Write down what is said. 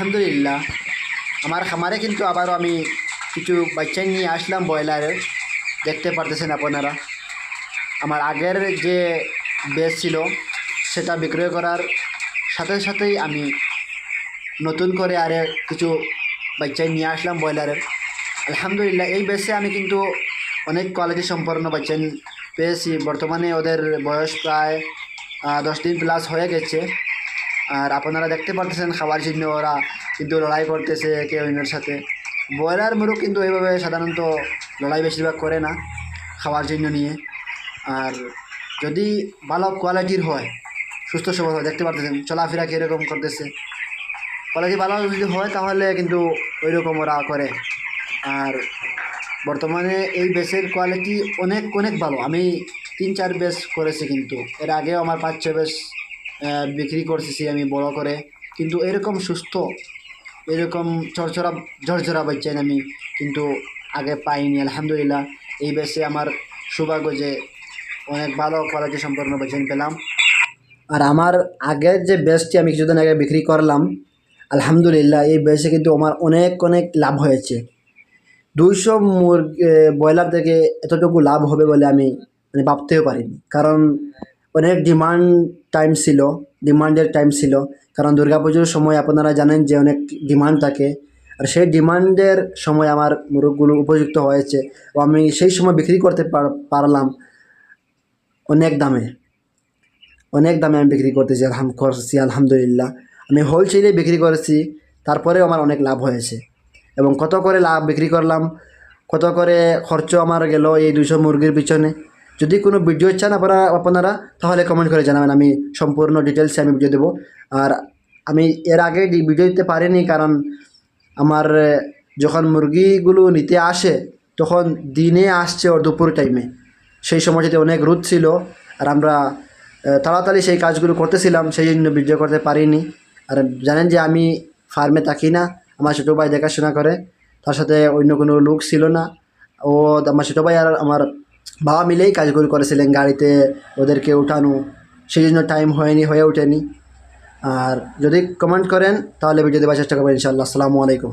আলহামদুলিল্লাহ আমার খামারে কিন্তু আবারও আমি কিছু বাচ্চা নিয়ে আসলাম ব্রয়লারের। দেখতে পারতেছেন আপনারা, আমার আগের যে বেচ ছিল সেটা বিক্রয় করার সাথে সাথেই আমি নতুন করে আরে কিছু বাচ্চা নিয়ে আসলাম ব্রয়লারের। আলহামদুলিল্লাহ এই বেচে আমি কিন্তু অনেক কোয়ালিটি সম্পন্ন বাচ্চা পেয়েছি। বর্তমানে ওদের বয়স প্রায় 10 দিন প্লাস হয়ে গেছে। আর আপনারা দেখতে পারতেছেন খাবার জন্য ওরা কিন্তু লড়াই করতেছে একে অন্যের সাথে। ব্রয়লার মুরগ কিন্তু এইভাবে সাধারণত লড়াই বেশিরভাগ করে না খাওয়ার জন্য নিয়ে। আর যদি ভালো কোয়ালিটির হয়, সুস্থ সবল হয়, দেখতে পারতেছেন চলাফেরা কীরকম করতেছে, কোয়ালিটি ভালো যদি হয় তাহলে কিন্তু ওই রকম ওরা করে। আর বর্তমানে এই বেসের কোয়ালিটি অনেক অনেক ভালো। আমি 3-4 বেস করেছি, কিন্তু এর আগেও আমার 5-6 বেস বিক্রি করতেছি আমি বড় করে। কিন্তু এরকম সুস্থ, এরকম চরচরা ঝরঝরা বাচ্চা আমি কিন্তু আগে পাইনি। আলহামদুলিল্লাহ এই বেসে আমার সৌভাগ্য যে অনেক ভালো কোয়ালিটি সম্পন্ন বাচ্চা পেলাম। আর আমার আগের যে বেসটি আমি কিছুদিন আগে বিক্রি করলাম, আলহামদুলিল্লাহ এই বেসে কিন্তু আমার অনেক অনেক লাভ হয়েছে। 200 ব্রয়লার থেকে এতটুকু লাভ হবে বলে আমি ভাবতেও পারিনি। কারণ অনেক ডিমান্ডের টাইম ছিল। কারণ দুর্গাপুজোর সময় আপনারা জানেন যে অনেক ডিমান্ড থাকে। আর সেই ডিমান্ডের সময় আমার মুরগগুলো উপযুক্ত হয়েছে ও আমি সেই সময় বিক্রি করতে পারলাম অনেক দামে। আমি বিক্রি করতেছি আলহামদুলিল্লাহ। আমি হোলসেলে বিক্রি করেছি, তারপরেও আমার অনেক লাভ হয়েছে। এবং কত করে লাভ বিক্রি করলাম, কত করে খরচ আমার গেল এই 200 মুরগির পিছনে। যদি কোনো ভিডিও চান আপনারা তাহলে কমেন্ট করে জানাবেন, আমি সম্পূর্ণ ডিটেলসে আমি ভিডিও দেবো। আর আমি এর আগে ভিডিও দিতে পারিনি, কারণ আমার যখন মুরগিগুলো নিতে আসে তখন দিনে আসছে ওর দুপুর টাইমে। সেই সময় যদি অনেক রোদ ছিল আর আমরা তাড়াতাড়ি সেই কাজগুলো করতেছিলাম, সেই জন্য ভিডিও করতে পারিনি। আর জানেন যে আমি ফার্মে থাকি না, আমার ছোটো ভাই দেখাশোনা করে, তার সাথে অন্য কোনো লোক ছিল না। ও আমার ছোটো ভাই আর আমার বাবা মিলেই কাজগুলো করেছিলেন, গাড়িতে ওদেরকে উঠানো, সেই জন্য টাইম হয়ে ওঠেনি। আর যদি কমেন্ট করেন তাহলে ভিডিও দেওয়ার চেষ্টা করবেন ইনশাআল্লাহ। আসসালামু আলাইকুম।